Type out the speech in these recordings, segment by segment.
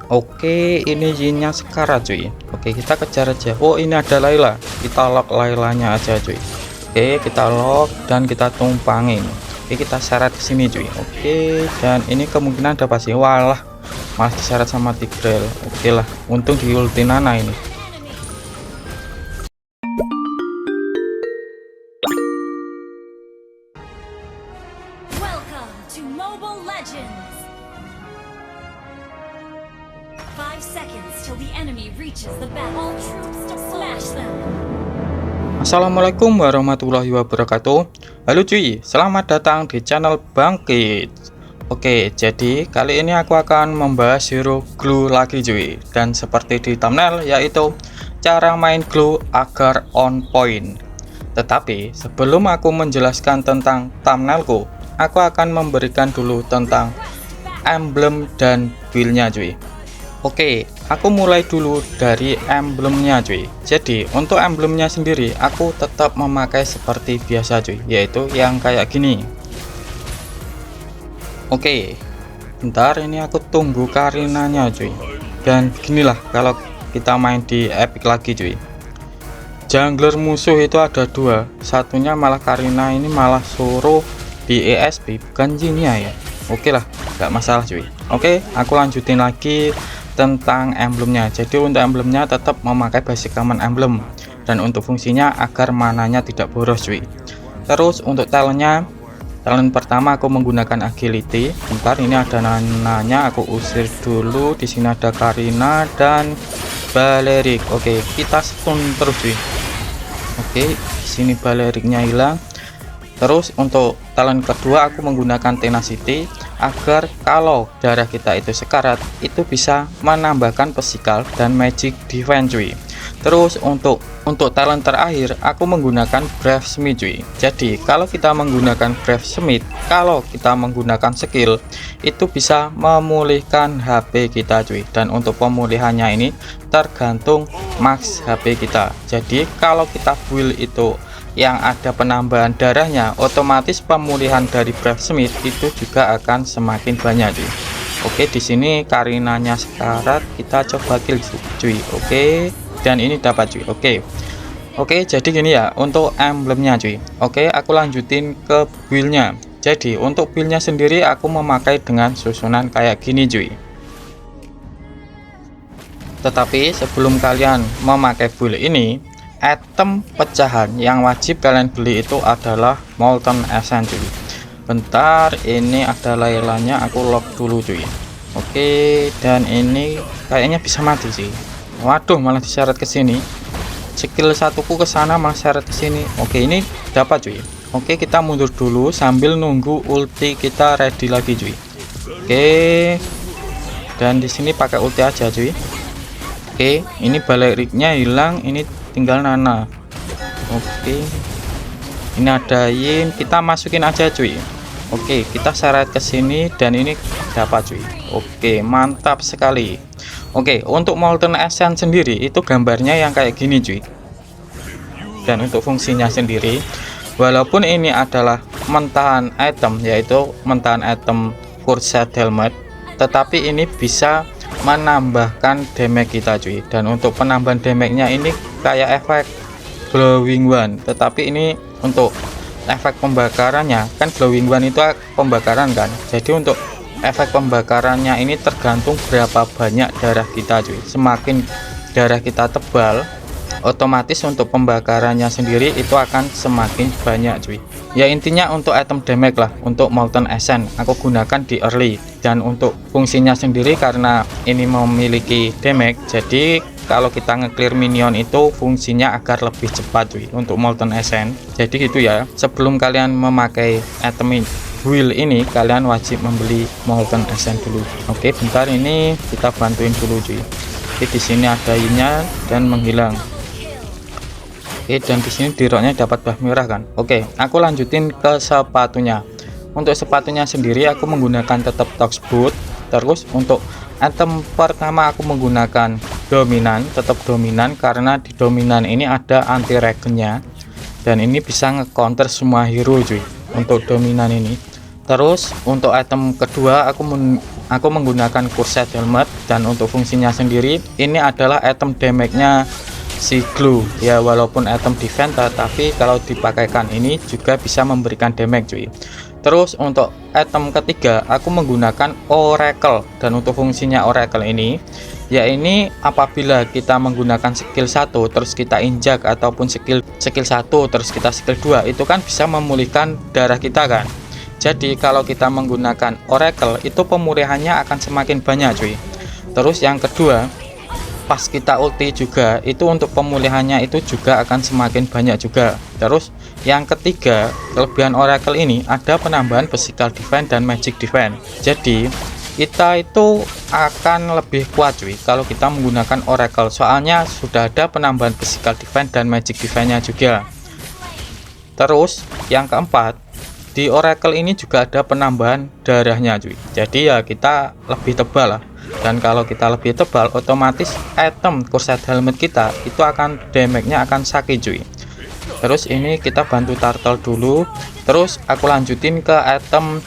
Oke, ini Yin-nya sekarat cuy. Oke, kita kejar aja. Oh, ini ada Layla, kita lock Laylanya aja cuy. Oke, kita lock dan kita tumpangin. Oke, kita seret ke sini cuy. Oke, dan ini kemungkinan ada pasti. Walah, malah diseret sama Tigreal. Oke lah, untung di ulti Nana ini. Welcome to Mobile Legends! 5 seconds till the enemy reaches the battle. All troops to smash them! Assalamualaikum warahmatullahi wabarakatuh. Halo cuy, selamat datang di channel Bangkit. Oke, jadi kali ini aku akan membahas hero Glue lagi cuy. Dan seperti di thumbnail, yaitu cara main Glue agar on point. Tetapi sebelum aku menjelaskan tentang thumbnailku, aku akan memberikan dulu tentang emblem dan build-nya cuy. Oke, aku mulai dulu dari emblemnya cuy. Jadi untuk emblemnya sendiri aku tetap memakai seperti biasa cuy, yaitu yang kayak gini. Oke, bentar, ini aku tunggu Karinanya cuy. Dan beginilah kalau kita main di epic lagi cuy. Jungler musuh itu ada dua, satunya malah Karina, ini malah suruh di ESP bukan Jinnya ya. Oke lah, nggak masalah cuy. Oke, aku lanjutin lagi tentang emblemnya. Jadi untuk emblemnya tetap memakai basic common emblem, dan untuk fungsinya agar mananya tidak boros cuy. Terus untuk talentnya, talent pertama aku menggunakan agility. Bentar, ini ada Nananya, aku usir dulu. Di sini ada Karina dan Balerik. Oke, kita stun terus cuy. Oke, di sini Baleriknya hilang. Terus untuk talent kedua aku menggunakan tenacity agar kalau darah kita itu sekarat itu bisa menambahkan physical dan magic defense cuy. Terus untuk talent terakhir aku menggunakan Brave Smith cuy. Jadi kalau kita menggunakan Brave Smith, kalau kita menggunakan skill itu bisa memulihkan HP kita cuy. Dan untuk pemulihannya ini tergantung max HP kita. Jadi kalau kita build itu yang ada penambahan darahnya, otomatis pemulihan dari Brave Smith itu juga akan semakin banyak cuy. Oke, di sini Karinanya sekarat, kita coba kill cuy. Oke, dan ini dapat cuy. Oke, jadi gini ya untuk emblemnya cuy. Oke, aku lanjutin ke build-nya. Jadi untuk build-nya sendiri aku memakai dengan susunan kayak gini cuy. Tetapi sebelum kalian memakai build ini, item pecahan yang wajib kalian beli itu adalah Molten Essence cuy. Bentar, ini ada Laylanya, aku lock dulu cuy. Oke, dan ini kayaknya bisa mati sih. Waduh, malah diseret ke sini. Skill satuku ke sana malah seret ke sini. Oke, ini dapat cuy. Oke, kita mundur dulu sambil nunggu ulti kita ready lagi cuy. Oke, dan di sini pakai ulti aja cuy. Oke, ini Baleriknya hilang, ini tinggal Nana. Oke, ini ada Yin, kita masukin aja cuy. Oke, kita seret ke sini dan ini dapat cuy. Oke, mantap sekali. Oke, untuk Molten Essence sendiri itu gambarnya yang kayak gini cuy. Dan untuk fungsinya sendiri, walaupun ini adalah mentahan item, yaitu mentahan item Corset Helmet, tetapi ini bisa menambahkan damage kita cuy. Dan untuk penambahan damage-nya ini kayak efek glowing one, tetapi ini untuk efek pembakarannya kan glowing one itu pembakaran kan. Jadi untuk efek pembakarannya ini tergantung berapa banyak darah kita cuy. Semakin darah kita tebal, otomatis untuk pembakarannya sendiri itu akan semakin banyak cuy. Ya intinya untuk item damage lah untuk Molten Essence aku gunakan di early. Dan untuk fungsinya sendiri karena ini memiliki damage, jadi kalau kita nge-clear minion itu fungsinya agar lebih cepat cuy untuk Molten Essence. Jadi gitu ya, sebelum kalian memakai item build ini kalian wajib membeli Molten Essence dulu. Oke, bentar, ini kita bantuin dulu cuy. Oke, di sini ada Yin-nya dan menghilang. Oke, dan di sini diroknya dapat buff merah kan. Oke, aku lanjutin ke sepatunya. Untuk sepatunya sendiri aku menggunakan tetap Tox Boot. Terus untuk item pertama aku menggunakan dominan, tetap dominan karena di dominan ini ada anti regennya dan ini bisa nge-counter semua hero cuy untuk dominan ini. Terus untuk item kedua aku aku menggunakan Cursed Helmet, dan untuk fungsinya sendiri ini adalah item damage-nya si glue ya, walaupun item defense tapi kalau dipakaikan ini juga bisa memberikan damage cuy. Terus untuk item ketiga aku menggunakan Oracle, dan untuk fungsinya Oracle ini ya ini apabila kita menggunakan skill 1 terus kita injak ataupun skill 1 terus kita skill 2 itu kan bisa memulihkan darah kita kan. Jadi kalau kita menggunakan Oracle itu pemulihannya akan semakin banyak cuy. Terus yang kedua pas kita ulti juga itu untuk pemulihannya itu juga akan semakin banyak juga. Terus yang ketiga kelebihan Oracle ini ada penambahan physical defense dan magic defense. Jadi kita itu akan lebih kuat cuy kalau kita menggunakan Oracle, soalnya sudah ada penambahan physical defense dan magic defense nya juga. Terus yang keempat di Oracle ini juga ada penambahan darahnya cuy, jadi ya kita lebih tebal lah. Dan kalau kita lebih tebal otomatis item Cursed Helmet kita itu akan damage-nya akan sakit cuy. Terus ini kita bantu turtle dulu, terus aku lanjutin ke item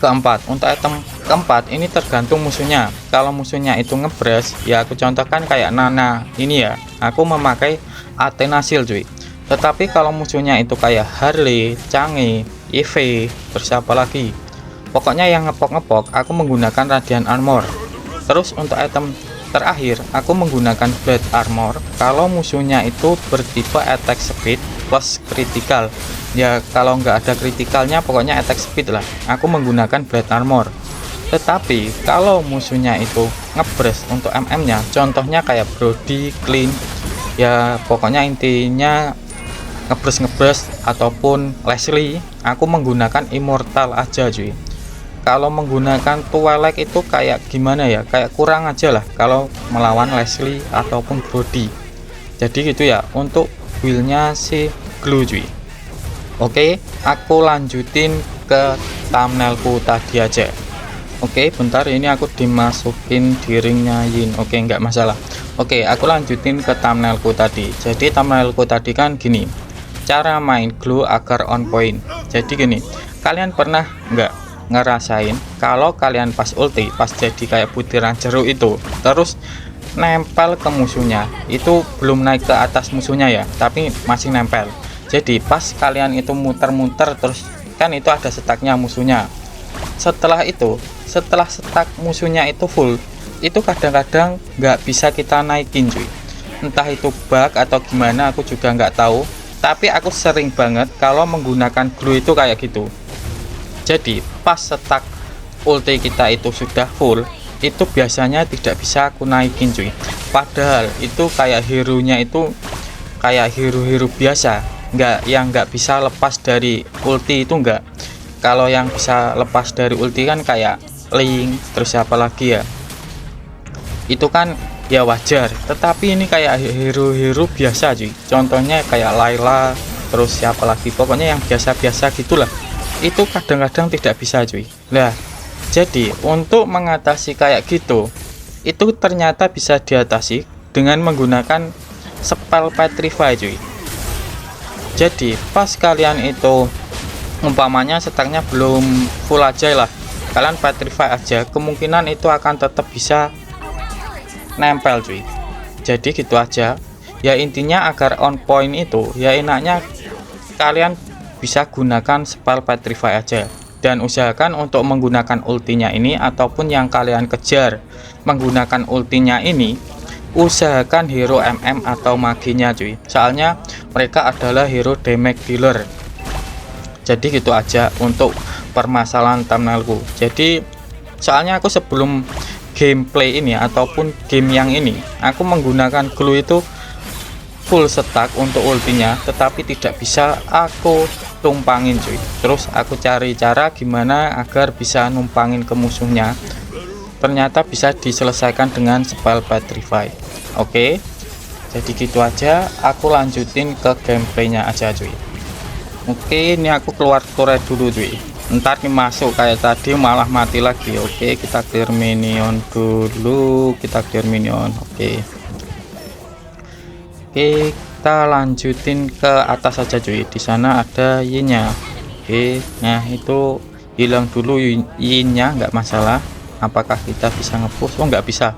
keempat. Untuk item keempat ini tergantung musuhnya. Kalau musuhnya itu ngebres ya, aku contohkan kayak Nana ini ya, aku memakai Athena Shield cuy. Tetapi kalau musuhnya itu kayak Harley, Changi, Eve, terus apa lagi, pokoknya yang ngepok-ngepok aku menggunakan Radiant Armor. Terus untuk item terakhir aku menggunakan Blade Armor kalau musuhnya itu bertipe attack speed plus critical ya. Kalau nggak ada critical-nya pokoknya attack speed lah, aku menggunakan Blade Armor. Tetapi kalau musuhnya itu ngebres untuk MM nya contohnya kayak Brody, Clean ya, pokoknya intinya ngebres ataupun Leslie, aku menggunakan Immortal aja cuy. Kalau menggunakan Twilight itu kayak gimana ya, kayak kurang aja lah kalau melawan Leslie ataupun Brody. Jadi gitu ya untuk build-nya si glue cuy. Oke, aku lanjutin ke thumbnailku tadi aja. Oke, bentar ini aku dimasukin di ringnya Yin. Oke, nggak masalah. Oke, aku lanjutin ke thumbnailku tadi. Jadi thumbnailku tadi kan gini, cara main glue agar on point. Jadi gini, kalian pernah nggak ngerasain kalau kalian pas ulti, pas jadi kayak butiran jeruk itu terus nempel ke musuhnya, itu belum naik ke atas musuhnya ya, tapi masih nempel. Jadi pas kalian itu muter-muter terus kan itu ada setaknya musuhnya. Setelah itu, setelah setak musuhnya itu full, itu kadang-kadang nggak bisa kita naikin cuy. Entah itu bug atau gimana aku juga nggak tahu, tapi aku sering banget kalau menggunakan glue itu kayak gitu. Jadi pas setak ulti kita itu sudah full, itu biasanya tidak bisa aku naikin cuy. Padahal itu kayak hero nya itu kayak hero-hero biasa, nggak bisa lepas dari ulti itu enggak. Kalau yang bisa lepas dari ulti kan kayak Link, terus apa lagi ya, itu kan ya wajar. Tetapi ini kayak hero-hero biasa cuy, contohnya kayak Layla, terus siapa lagi, pokoknya yang biasa-biasa gitulah, itu kadang-kadang tidak bisa cuy. Nah jadi untuk mengatasi kayak gitu itu ternyata bisa diatasi dengan menggunakan spell Petrify cuy. Jadi pas kalian itu umpamanya setaknya belum full aja lah, kalian Petrify aja, kemungkinan itu akan tetap bisa nempel cuy. Jadi gitu aja ya, intinya agar on point itu ya enaknya kalian bisa gunakan spell Petrify aja, dan usahakan untuk menggunakan ultinya ini ataupun yang kalian kejar menggunakan ultinya ini, usahakan hero MM atau maginya cuy, soalnya mereka adalah hero damage dealer. Jadi gitu aja untuk permasalahan thumbnailku. Jadi soalnya aku sebelum gameplay ini ataupun game yang ini aku menggunakan glue itu full stack untuk ultinya, tetapi tidak bisa aku tumpangin cuy. Terus aku cari cara gimana agar bisa numpangin ke musuhnya, ternyata bisa diselesaikan dengan spell Petrify. Oke, jadi gitu aja, aku lanjutin ke gameplaynya aja cuy. Oke, ini aku keluar turret dulu cuy, ntar nih masuk kayak tadi malah mati lagi. Oke, kita clear minion dulu, kita clear minion. Oke, kita lanjutin ke atas saja cuy. Di sana ada Yin-nya. Oke, nah itu hilang dulu Yin-nya, nggak masalah. Apakah kita bisa nge-push? Oh, nggak bisa,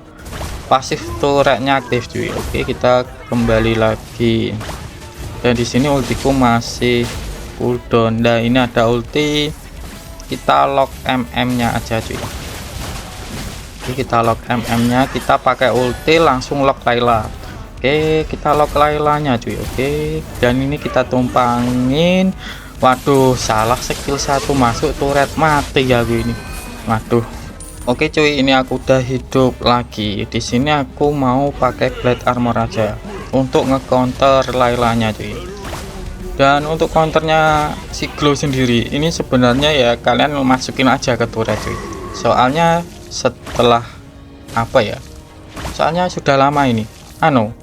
pasif turretnya aktif cuy. Oke, kita kembali lagi, dan di sini ultiku masih cooldown. Nah, ini ada ulti, kita lock MM-nya aja cuy. Oke, kita lock MM-nya, kita pakai ulti langsung lock Layla. Oke, kita lock Laylanya cuy. Oke, dan ini kita tumpangin. Waduh, salah skill 1 masuk turret, mati ya gue ini. Waduh. Oke cuy, ini aku udah hidup lagi. Di sini aku mau pakai blade armor aja untuk nge-counter Laylanya cuy. Dan untuk counternya si Glow sendiri ini sebenarnya ya kalian masukin aja ke turret cuy. Soalnya setelah apa ya? Soalnya sudah lama ini.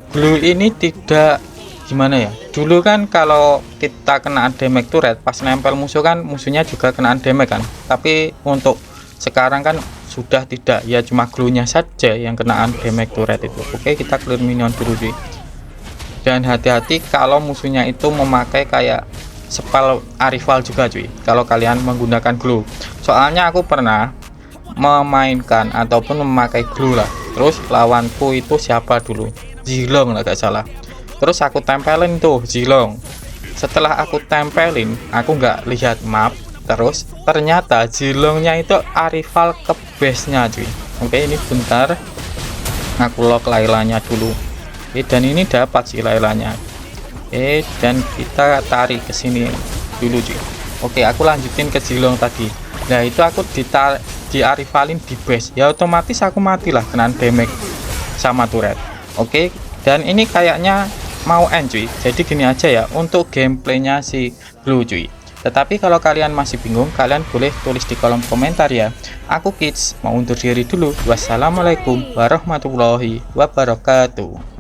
Glow ini tidak gimana ya? Dulu kan kalau kita kena damage turret pas nempel musuh kan musuhnya juga kena damage kan. Tapi untuk sekarang kan sudah tidak, ya cuma glownya saja yang kenaan damage turret itu. Oke, kita clear minion dulu cuy. Dan hati-hati kalau musuhnya itu memakai kayak spell Arrival juga cuy, kalau kalian menggunakan glow. Soalnya aku pernah memainkan ataupun memakai glow lah, terus lawanku itu siapa dulu, Zilong lah gak salah. Terus aku tempelin tuh Zilong. Setelah aku tempelin, aku nggak lihat map, terus ternyata Zilongnya itu Arrival ke base nya cuy. Oke, ini bentar aku lock Laylanya dulu. Dan ini dapat si Laylanya. Dan kita tarik ke sini dulu cuy. Oke, aku lanjutin ke Zilong tadi. Nah, itu aku diarivalin di base, ya otomatis aku matilah kena damage sama turret. Oke, dan ini kayaknya mau end cuy. Jadi gini aja ya untuk gameplaynya si Blue cuy. Tetapi kalau kalian masih bingung, kalian boleh tulis di kolom komentar ya. Aku Kids mau undur diri dulu. Wassalamualaikum warahmatullahi wabarakatuh.